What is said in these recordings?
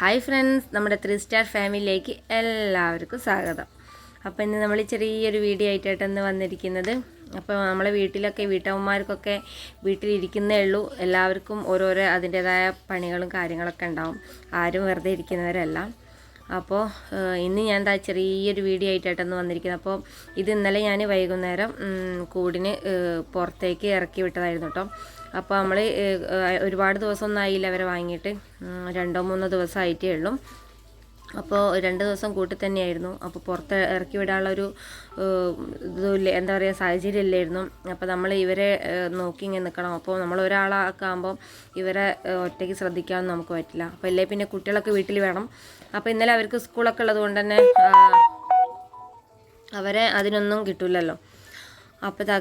Hi friends, നമ്മുടെ 3 star ഫാമിലിയിലേക്ക് എല്ലാവർക്കും സ്വാഗതം. അപ്പോൾ ഇന്ന് നമ്മൾ ചെറിയൊരു വീഡിയോ ആയിട്ടാണ് വന്നിരിക്കുന്നത്. അപ്പോൾ നമ്മളെ വീട്ടമ്മമാർക്കൊക്കെ വീട്ടിലിരിക്കുന്നേ ഉള്ളൂ. എല്ലാവർക്കും ഓരോരോ അതിൻ്റേതായ പണികളും കാര്യങ്ങളൊക്കെ ഉണ്ടാവും. ആരും വെറുതെ ഇരിക്കുന്നവരല്ല. അപ്പോൾ ഇന്ന് ഞാൻ ചെറിയൊരു വീഡിയോ ആയിട്ടാണ് വന്നിരിക്കുന്നത്. അപ്പോൾ ഇത് ഇന്നലെ ഞാൻ വൈകുന്നേരം കൂടിന് പുറത്തേക്ക് ഇറക്കി വിട്ടതായിരുന്നു കേട്ടോ. അപ്പോൾ നമ്മൾ ഒരുപാട് ദിവസമൊന്നും ആയില്ല അവരെ വാങ്ങിയിട്ട്, 2-3 ദിവസമായിട്ടേ ഉള്ളൂ. അപ്പോൾ 2 ദിവസം കൂട്ടി തന്നെയായിരുന്നു. അപ്പോൾ പുറത്ത് ഇറക്കി വിടാനുള്ളൊരു ഇതുമില്ല, എന്താ പറയുക, സാഹചര്യം ഇല്ലായിരുന്നു. അപ്പോൾ നമ്മൾ ഇവരെ നോക്കി ഇങ്ങനെ നിൽക്കണം. അപ്പോൾ നമ്മൾ ഒരാളൊക്കെ ആകുമ്പോൾ ഇവരെ ഒറ്റയ്ക്ക് ശ്രദ്ധിക്കാനൊന്നും നമുക്ക് പറ്റില്ല. അപ്പോൾ അല്ലേ പിന്നെ കുട്ടികളൊക്കെ വീട്ടിൽ വേണം. അപ്പോൾ ഇന്നലെ അവർക്ക് സ്കൂളൊക്കെ ഉള്ളത് കൊണ്ട് തന്നെ അവരെ അതിനൊന്നും കിട്ടില്ലല്ലോ. അപ്പോൾ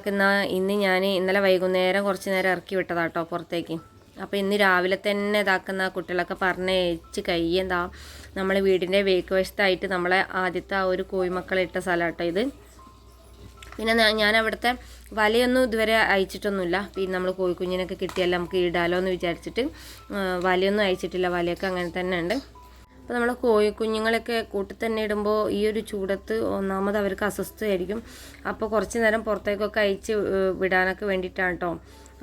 ഇന്നലെ വൈകുന്നേരം കുറച്ച് നേരം ഇറക്കി വിട്ടതാട്ടോ പുറത്തേക്ക്. അപ്പോൾ ഇന്ന് രാവിലെ തന്നെ കുട്ടികളൊക്കെ പറഞ്ഞയച്ച് എന്താ നമ്മളെ വീടിൻ്റെ വേക്ക് വശത്തായിട്ട് നമ്മളെ ആദ്യത്തെ ആ ഒരു കോഴിമക്കളെ ഇട്ട സ്ഥലം കേട്ടോ ഇത്. പിന്നെ ഞാൻ അവിടുത്തെ വലയൊന്നും ഇതുവരെ അയച്ചിട്ടൊന്നുമില്ല. പിന്നെ നമ്മൾ കോഴിക്കുഞ്ഞിനൊക്കെ കിട്ടിയാൽ നമുക്ക് ഇടാലോ എന്ന് വിചാരിച്ചിട്ട് വലയൊന്നും അയച്ചിട്ടില്ല. വലയൊക്കെ അങ്ങനെ തന്നെ ഉണ്ട്. അപ്പോൾ നമ്മൾ കോഴിക്കുഞ്ഞുങ്ങളൊക്കെ കൂട്ടി തന്നെ ഇടുമ്പോൾ ഈ ഒരു ചൂടത്ത് ഒന്നാമത് അവർക്ക് അസ്വസ്ഥമായിരിക്കും. അപ്പോൾ കുറച്ച് നേരം പുറത്തേക്കൊക്കെ അയച്ച് വിടാനൊക്കെ വേണ്ടിയിട്ടാണ് കേട്ടോ.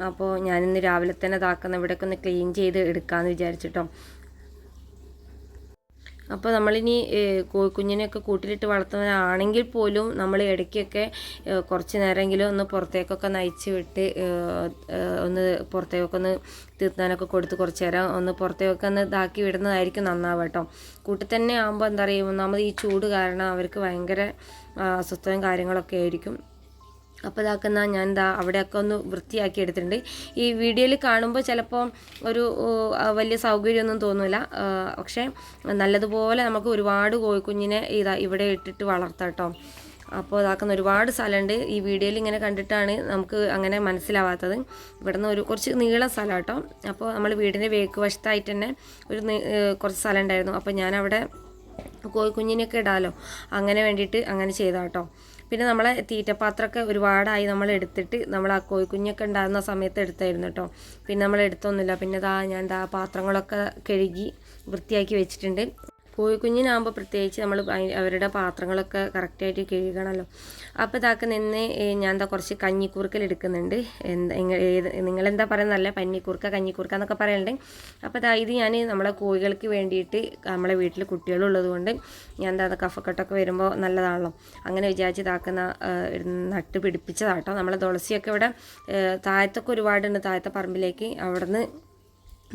അപ്പോൾ ഞാനിന്ന് രാവിലെ തന്നെ ഇവിടെയൊക്കെ ഒന്ന് ക്ലീൻ ചെയ്ത് എടുക്കാമെന്ന് വിചാരിച്ചിട്ടോ. അപ്പോൾ നമ്മളിനി കോഴിക്കുഞ്ഞിനെയൊക്കെ കൂട്ടിലിട്ട് വളർത്തുന്നതാണെങ്കിൽ പോലും നമ്മൾ ഇടയ്ക്കൊക്കെ കുറച്ച് നേരമെങ്കിലും ഒന്ന് പുറത്തേക്കൊക്കെ നയിച്ച് വിട്ട് ഒന്ന് പുറത്തേക്കൊക്കെ ഒന്ന് തിന്നാനൊക്കെ കൊടുത്ത് കുറച്ച് നേരം ഒന്ന് പുറത്തേക്കൊക്കെ ഒന്ന് ഇതാക്കി വിടുന്നതായിരിക്കും നന്നാവുക കേട്ടോ. കൂട്ടിൽ തന്നെ ആകുമ്പോൾ എന്താ പറയുക, ഒന്നാമത് ഈ ചൂട് കാരണം അവർക്ക് ഭയങ്കര അസ്വസ്ഥതയും കാര്യങ്ങളൊക്കെ ആയിരിക്കും. അപ്പോൾ ഞാൻ അവിടെയൊക്കെ ഒന്ന് വൃത്തിയാക്കി എടുത്തിട്ടുണ്ട്. ഈ വീഡിയോയിൽ കാണുമ്പോൾ ചിലപ്പോൾ ഒരു വലിയ സൗകര്യമൊന്നും തോന്നില്ല. പക്ഷേ നല്ലതുപോലെ നമുക്ക് ഒരുപാട് കോഴിക്കുഞ്ഞിനെ ഇവിടെ ഇട്ടിട്ട് വളർത്താം കേട്ടോ. അപ്പോൾ ഒരുപാട് സ്ഥലമുണ്ട്. ഈ വീഡിയോയിൽ ഇങ്ങനെ കണ്ടിട്ടാണ് നമുക്ക് അങ്ങനെ മനസ്സിലാവാത്തത്. ഇവിടെ നിന്ന് കുറച്ച് നീളം സ്ഥലം കേട്ടോ. അപ്പോൾ നമ്മൾ വീടിൻ്റെ വേക്ക് വശത്തായിട്ട് തന്നെ കുറച്ച് സ്ഥലം ഉണ്ടായിരുന്നു. അപ്പോൾ ഞാനവിടെ കോഴിക്കുഞ്ഞിനൊക്കെ ഇടാമല്ലോ, അങ്ങനെ വേണ്ടിയിട്ട് അങ്ങനെ ചെയ്താട്ടോ. പിന്നെ നമ്മളെ തീറ്റപ്പാത്രമൊക്കെ ഒരുപാടായി നമ്മൾ എടുത്തിട്ട് നമ്മൾ ആ കോഴിക്കുഞ്ഞൊക്കെ ഉണ്ടാകുന്ന സമയത്ത് എടുത്തായിരുന്നു കേട്ടോ. പിന്നെ നമ്മൾ എടുത്തൊന്നുമില്ല. പിന്നെ ഞാൻ പാത്രങ്ങളൊക്കെ കഴുകി വൃത്തിയാക്കി വെച്ചിട്ടുണ്ട്. കോഴിക്കുഞ്ഞിനാകുമ്പോൾ പ്രത്യേകിച്ച് നമ്മൾ അവരുടെ പാത്രങ്ങളൊക്കെ കറക്റ്റായിട്ട് കഴുകണമല്ലോ. അപ്പോൾ ഞാൻ കുറച്ച് കഞ്ഞിക്കൂർക്കൽ എടുക്കുന്നുണ്ട്. നിങ്ങളെന്താ പറയുന്നതല്ല, കഞ്ഞിക്കൂർക്ക എന്നൊക്കെ പറയുന്നുണ്ട്. അപ്പോൾ ഇത് ഞാൻ നമ്മളെ കോഴികൾക്ക് വേണ്ടിയിട്ട്, നമ്മളെ വീട്ടിൽ കുട്ടികളുള്ളത് കൊണ്ട് ഞാൻ കഫക്കെട്ടൊക്കെ വരുമ്പോൾ നല്ലതാണല്ലോ, അങ്ങനെ വിചാരിച്ച് നട്ട് പിടിപ്പിച്ചതാട്ടോ. നമ്മളെ തുളസിയൊക്കെ ഇവിടെ താഴത്തൊക്കെ ഒരുപാടുണ്ട്, താഴത്തെ പറമ്പിലേക്ക്. അവിടെ നിന്ന്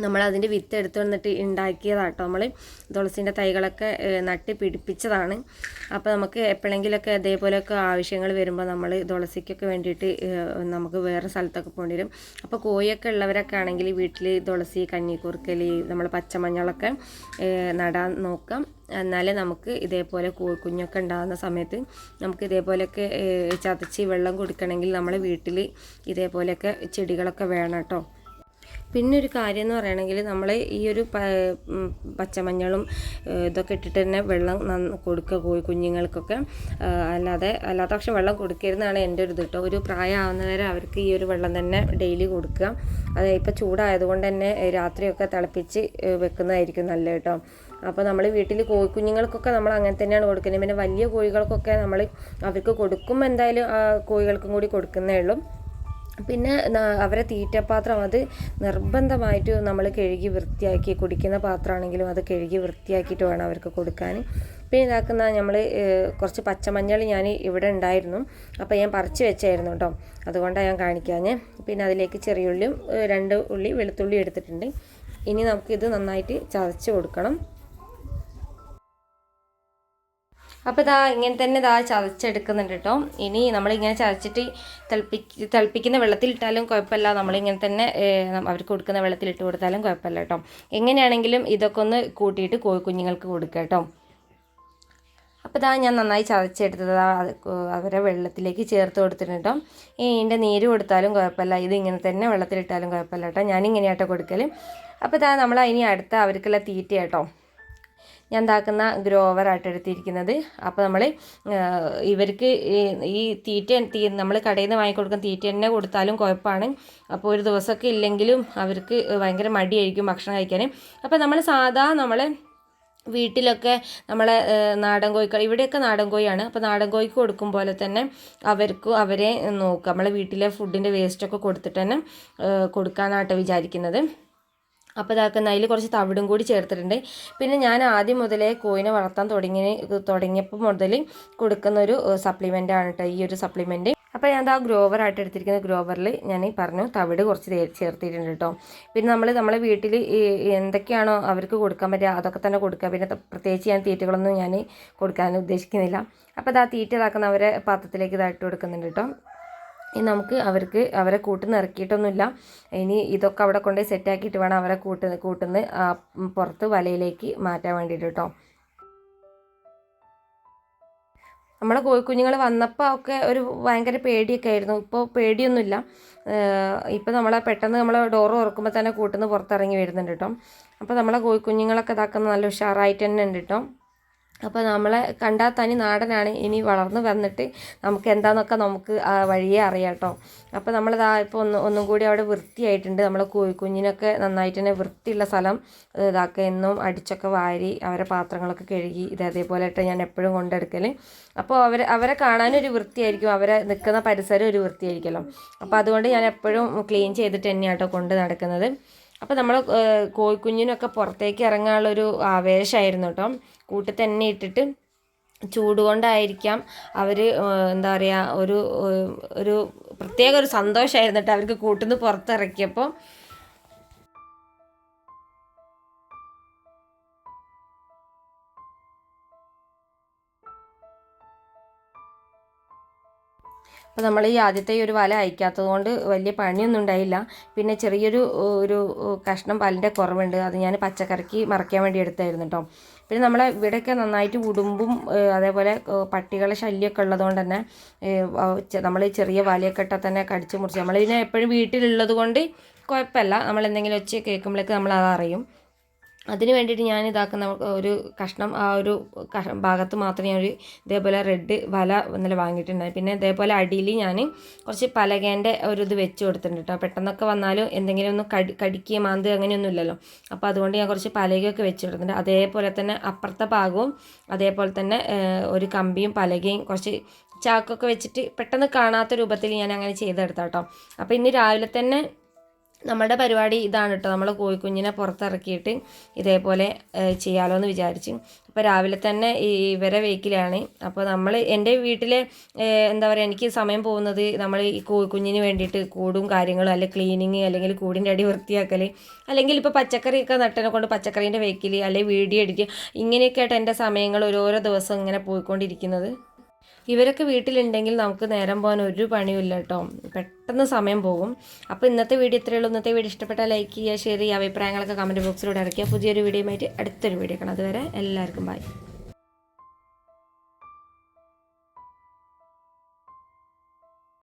നമ്മളതിൻ്റെ വിത്ത് എടുത്തു വന്നിട്ട് ഉണ്ടാക്കിയതാട്ടോ. നമ്മൾ തുളസിൻ്റെ തൈകളൊക്കെ നട്ട് പിടിപ്പിച്ചതാണ്. അപ്പോൾ നമുക്ക് എപ്പോഴെങ്കിലുമൊക്കെ അതേപോലെയൊക്കെ ആവശ്യങ്ങൾ വരുമ്പോൾ നമ്മൾ തുളസിക്കൊക്കെ വേണ്ടിയിട്ട് നമുക്ക് വേറെ സ്ഥലത്തൊക്കെ പോകേണ്ടി വരും. അപ്പോൾ കോഴിയൊക്കെ ഉള്ളവരൊക്കെ ആണെങ്കിൽ വീട്ടിൽ തുളസി, കഞ്ഞിക്കൂർക്കൽ, നമ്മൾ പച്ചമഞ്ഞളൊക്കെ നടാൻ നോക്കാം. എന്നാലേ നമുക്ക് ഇതേപോലെ കുഞ്ഞൊക്കെ ഉണ്ടാകുന്ന സമയത്ത് നമുക്ക് ഇതേപോലെയൊക്കെ ചതച്ച് വെള്ളം കൊടുക്കണമെങ്കിൽ നമ്മളെ വീട്ടിൽ ഇതേപോലെയൊക്കെ ചെടികളൊക്കെ വേണം കേട്ടോ. പിന്നെ ഒരു കാര്യം എന്ന് പറയുകയാണെങ്കിൽ നമ്മൾ ഈ ഒരു പച്ചമഞ്ഞളും ഇതൊക്കെ ഇട്ടിട്ട് തന്നെ വെള്ളം കൊടുക്കുക കുഞ്ഞുങ്ങൾക്കൊക്കെ. അല്ലാത്ത പക്ഷം വെള്ളം കൊടുക്കരുതെന്നാണ് എൻ്റെ ഒരു ഇത് കേട്ടോ. ഒരു പ്രായമാവുന്നവരെ അവർക്ക് ഈ ഒരു വെള്ളം തന്നെ ഡെയിലി കൊടുക്കുക. അത് ഇപ്പോൾ ചൂടായതുകൊണ്ട് തന്നെ രാത്രിയൊക്കെ തിളപ്പിച്ച് വെക്കുന്നതായിരിക്കും നല്ലത് കേട്ടോ. അപ്പോൾ നമ്മൾ വീട്ടിൽ കോഴിക്കുഞ്ഞുങ്ങൾക്കൊക്കെ നമ്മൾ അങ്ങനെ തന്നെയാണ് കൊടുക്കുന്നത്. പിന്നെ വലിയ കോഴികൾക്കൊക്കെ നമ്മൾ അവർക്ക് കൊടുക്കുമ്പോൾ എന്തായാലും കോഴികൾക്കും കൂടി കൊടുക്കുന്നേ ഉള്ളൂ. പിന്നെ അവരെ തീറ്റപ്പാത്രം അത് നിർബന്ധമായിട്ട് നമ്മൾ കഴുകി വൃത്തിയാക്കി, കുടിക്കുന്ന പാത്രമാണെങ്കിലും അത് കഴുകി വൃത്തിയാക്കിയിട്ട് വേണം അവർക്ക് കൊടുക്കാൻ. പിന്നെ നമ്മൾ കുറച്ച് പച്ചമഞ്ഞൾ ഞാൻ ഇവിടെ ഉണ്ടായിരുന്നു, അപ്പോൾ ഞാൻ പറിച്ച് വെച്ചായിരുന്നു കേട്ടോ. അതുകൊണ്ടാണ് ഞാൻ കാണിക്കാൻ. പിന്നെ അതിലേക്ക് ചെറിയുള്ളിയും 2 ഉള്ളി വെളുത്തുള്ളി എടുത്തിട്ടുണ്ട്. ഇനി നമുക്കിത് നന്നായിട്ട് ചതച്ച് കൊടുക്കണം. അപ്പോൾ ഇങ്ങനെ തന്നെ ചതച്ചെടുക്കുന്നുണ്ട് കേട്ടോ. ഇനി നമ്മളിങ്ങനെ ചതച്ചിട്ട് തിളപ്പിക്കുന്ന വെള്ളത്തിലിട്ടാലും കുഴപ്പമില്ല, നമ്മളിങ്ങനെ തന്നെ അവർക്ക് കൊടുക്കുന്ന വെള്ളത്തിലിട്ട് കൊടുത്താലും കുഴപ്പമില്ല കേട്ടോ. എങ്ങനെയാണെങ്കിലും ഇതൊക്കെ ഒന്ന് കൂട്ടിയിട്ട് കോഴിക്കുഞ്ഞുങ്ങൾക്ക് കൊടുക്കുക കേട്ടോ. അപ്പോൾ ഞാൻ നന്നായി ചതച്ചെടുത്തത് അവരെ വെള്ളത്തിലേക്ക് ചേർത്ത് കൊടുത്തിട്ടുണ്ട് കേട്ടോ. ഇതിൻ്റെ നീര് കൊടുത്താലും കുഴപ്പമില്ല, ഇത് ഇങ്ങനെ തന്നെ വെള്ളത്തിലിട്ടാലും കുഴപ്പമില്ല കേട്ടോ. ഞാനിങ്ങനെയാട്ടോ കൊടുക്കൽ. അപ്പോൾ നമ്മൾ ഇനി അടുത്ത അവർക്കുള്ള തീറ്റ കേട്ടോ. ഞാൻ ഗ്രോവറായിട്ട് എടുത്തിരിക്കുന്നത്. അപ്പോൾ നമ്മൾ ഇവർക്ക് ഈ നമ്മൾ കടയിൽ നിന്ന് വാങ്ങിക്കൊടുക്കുന്ന തീറ്റ തന്നെ കൊടുത്താലും കുഴപ്പമാണ്. അപ്പോൾ ഒരു ദിവസമൊക്കെ ഇല്ലെങ്കിലും അവർക്ക് ഭയങ്കര മടിയായിരിക്കും ഭക്ഷണം കഴിക്കാൻ. അപ്പോൾ നമ്മൾ വീട്ടിലൊക്കെ നമ്മളെ നാടൻ കോഴികൾ, ഇവിടെയൊക്കെ നാടൻ കോഴിയാണ്. അപ്പോൾ നാടൻ കോഴിക്ക് കൊടുക്കും പോലെ തന്നെ അവരെ നോക്കുക. നമ്മളെ വീട്ടിലെ ഫുഡിൻ്റെ വേസ്റ്റൊക്കെ കൊടുത്തിട്ട് തന്നെ കൊടുക്കാനായിട്ട് വിചാരിക്കുന്നത്. അപ്പോൾ ഇതാക്കുന്ന അതിൽ കുറച്ച് തവിടും കൂടി ചേർത്തിട്ടുണ്ട്. പിന്നെ ഞാൻ ആദ്യം മുതലേ കോഴിനെ വളർത്താൻ തുടങ്ങിയപ്പോൾ മുതൽ കൊടുക്കുന്നൊരു സപ്ലിമെൻ്റാണ് കേട്ടോ ഈ ഒരു സപ്ലിമെൻറ്റ്. അപ്പോൾ ഞാൻ ആ ഗ്രോവറായിട്ട് എടുത്തിരിക്കുന്ന ഗ്രോവറിൽ ഞാൻ പറഞ്ഞു തവിട് കുറച്ച് ചേർത്തിട്ടുണ്ട് കേട്ടോ. പിന്നെ നമ്മളെ വീട്ടിൽ എന്തൊക്കെയാണോ അവർക്ക് കൊടുക്കാൻ പറ്റുക അതൊക്കെ തന്നെ കൊടുക്കുക. പിന്നെ പ്രത്യേകിച്ച് ഞാൻ തീറ്റകളൊന്നും ഞാൻ കൊടുക്കാൻ ഉദ്ദേശിക്കുന്നില്ല. അപ്പോൾ ഇതാ തീറ്റ ഇതാക്കുന്ന അവരെ പാത്രത്തിലേക്ക് ഇതായിട്ട് കൊടുക്കുന്നുണ്ട് കേട്ടോ. ഇനി നമുക്ക് അവരെ കൂട്ടുന്ന ഇറക്കിയിട്ടൊന്നുമില്ല. ഇനി ഇതൊക്കെ അവിടെ കൊണ്ട് സെറ്റാക്കിയിട്ട് വേണം അവരെ കൂട്ടുന്ന പുറത്ത് വലയിലേക്ക് മാറ്റാൻ വേണ്ടിയിട്ട് കേട്ടോ. നമ്മളെ കോഴിക്കുഞ്ഞുങ്ങൾ വന്നപ്പോൾ ഒക്കെ ഒരു ഭയങ്കര പേടിയൊക്കെ ആയിരുന്നു. ഇപ്പോൾ പേടിയൊന്നുമില്ല. ഇപ്പോൾ പെട്ടെന്ന് നമ്മൾ ഡോറ് തുറക്കുമ്പോൾ തന്നെ കൂട്ടുന്ന പുറത്തിറങ്ങി വരുന്നുണ്ട് കേട്ടോ. അപ്പോൾ നമ്മളെ കോഴിക്കുഞ്ഞുങ്ങളൊക്കെ ഇതാക്കുന്നത് നല്ല ഉഷാറായിട്ട് തന്നെ ഉണ്ട് കേട്ടോ. അപ്പോൾ നമ്മളെ കണ്ടാൽ തനി നാടനാണ്. ഇനി വളർന്ന് വന്നിട്ട് നമുക്ക് എന്താണെന്നൊക്കെ നമുക്ക് വഴിയേ അറിയാം കേട്ടോ. അപ്പോൾ നമ്മളിതാ ഇപ്പോൾ ഒന്നും കൂടി അവിടെ വൃത്തിയായിട്ടുണ്ട്. നമ്മളെ കുഞ്ഞിനൊക്കെ നന്നായിട്ട് തന്നെ വൃത്തിയുള്ള സ്ഥലം എന്നും അടിച്ചൊക്കെ വാരി അവരെ പാത്രങ്ങളൊക്കെ കഴുകി അതേപോലെ ആയിട്ട് ഞാൻ എപ്പോഴും കൊണ്ടെടുക്കൽ. അപ്പോൾ അവരെ കാണാനൊരു വൃത്തിയായിരിക്കും, അവരെ നിൽക്കുന്ന പരിസരം ഒരു വൃത്തിയായിരിക്കുമല്ലോ. അപ്പോൾ അതുകൊണ്ട് ഞാൻ എപ്പോഴും ക്ലീൻ ചെയ്തിട്ട് തന്നെയാണ് കേട്ടോ കൊണ്ട് നടക്കുന്നത്. അപ്പോൾ നമ്മൾ കോഴിക്കുഞ്ഞിനൊക്കെ പുറത്തേക്ക് ഇറങ്ങാനുള്ളൊരു ആവേശമായിരുന്നു കേട്ടോ. കൂട്ടിൽ തന്നെ ഇട്ടിട്ട് ചൂട് കൊണ്ടായിരിക്കാം അവർ എന്താ പറയുക ഒരു പ്രത്യേക ഒരു സന്തോഷമായിരുന്നു കേട്ടോ അവർക്ക് കൂട്ടിൽ നിന്ന് പുറത്തിറക്കിയപ്പോൾ. അപ്പോൾ നമ്മൾ ഈ ആദ്യത്തെ ഒരു വല അയക്കാത്തത് കൊണ്ട് വലിയ പണിയൊന്നും ഉണ്ടായില്ല. പിന്നെ ഒരു കഷ്ണം പാലിൻ്റെ കുറവുണ്ട്, അത് ഞാൻ പച്ചക്കറിക്ക് മറയ്ക്കാൻ വേണ്ടി എടുത്തായിരുന്നു കേട്ടോ. പിന്നെ നമ്മളെ ഇവിടെയൊക്കെ നന്നായിട്ട് ഉടുമ്പും അതേപോലെ പട്ടികളെ ശല്യമൊക്കെ ഉള്ളതുകൊണ്ട് തന്നെ നമ്മൾ ചെറിയ വലയൊക്കെ ഇട്ടാൽ തന്നെ കടിച്ച് മുറിച്ച് നമ്മളിതിനെ എപ്പോഴും വീട്ടിലുള്ളത് കൊണ്ട് കുഴപ്പമില്ല. നമ്മളെന്തെങ്കിലും ഒച്ച കേൾക്കുമ്പോഴേക്ക് നമ്മളത് അറിയും. അതിന് വേണ്ടിയിട്ട് ഞാൻ ഇതാക്കുന്ന ഒരു കഷ്ണം ഒരു ഭാഗത്ത് മാത്രമേ ഞാൻ ഇതേപോലെ റെഡ് വല ഇന്നലെ വാങ്ങിയിട്ടുണ്ടായി. പിന്നെ ഇതേപോലെ അടിയിൽ ഞാൻ കുറച്ച് പലകേൻ്റെ ഇത് വെച്ച് കൊടുത്തിട്ടുണ്ട് കേട്ടോ. പെട്ടെന്നൊക്കെ വന്നാലും എന്തെങ്കിലും ഒന്ന് കടിക്കുക മാന്ത് അങ്ങനെയൊന്നും ഇല്ലല്ലോ. അപ്പോൾ അതുകൊണ്ട് ഞാൻ കുറച്ച് പലകയൊക്കെ വെച്ച് കൊടുത്തിട്ടുണ്ട്. അതേപോലെ തന്നെ അപ്പുറത്തെ ഭാഗവും അതേപോലെ തന്നെ ഒരു കമ്പിയും പലകയും കുറച്ച് ചാക്കൊക്കെ വെച്ചിട്ട് പെട്ടെന്ന് കാണാത്ത രൂപത്തിൽ ഞാൻ അങ്ങനെ ചെയ്തെടുത്താം കേട്ടോ. അപ്പോൾ ഇന്ന് രാവിലെ തന്നെ നമ്മുടെ പരിപാടി ഇതാണ് കേട്ടോ. നമ്മൾ കോഴിക്കുഞ്ഞിനെ പുറത്തിറക്കിയിട്ട് ഇതേപോലെ ചെയ്യാമല്ലോ എന്ന് വിചാരിച്ചു. അപ്പോൾ രാവിലെ തന്നെ ഇവരെ വെയ്ക്കലാണ്. അപ്പോൾ എൻ്റെ വീട്ടിലെ എന്താ പറയുക എനിക്ക് സമയം പോകുന്നത് നമ്മൾ ഈ കോഴിക്കുഞ്ഞിന് വേണ്ടിയിട്ട് കൂടും കാര്യങ്ങളും അല്ലെങ്കിൽ ക്ലീനിങ് അല്ലെങ്കിൽ കൂടിൻ്റെ അടി വൃത്തിയാക്കൽ അല്ലെങ്കിൽ ഇപ്പോൾ പച്ചക്കറിയൊക്കെ നട്ടനെ കൊണ്ട് പച്ചക്കറീൻ്റെ വെയ്ക്കൽ അല്ലെങ്കിൽ വീഡിയോ എഡിറ്റ് ഇങ്ങനെയൊക്കെ ആയിട്ട് എൻ്റെ സമയങ്ങൾ ഓരോരോ ദിവസം ഇങ്ങനെ പോയിക്കൊണ്ടിരിക്കുന്നത്. ഇവരൊക്കെ വീട്ടിലുണ്ടെങ്കിൽ നമുക്ക് നേരം പോകാൻ ഒരു പണിയുമില്ല കേട്ടോ, പെട്ടെന്ന് സമയം പോകും. അപ്പോൾ ഇന്നത്തെ വീഡിയോ ഇത്രയേ ഉള്ളൂ. ഇന്നത്തെ വീഡിയോ ഇഷ്ടപ്പെട്ടാൽ ലൈക്ക് ചെയ്യുക, ഷെയർ ചെയ്യുക, അഭിപ്രായങ്ങളൊക്കെ കമൻറ്റ് ബോക്സിലൂടെ ഇറക്കുക. പുതിയൊരു വീഡിയോയുമായിട്ട് അടുത്തൊരു വീഡിയോ കാണാം. അതുവരെ എല്ലാവർക്കും ബൈ.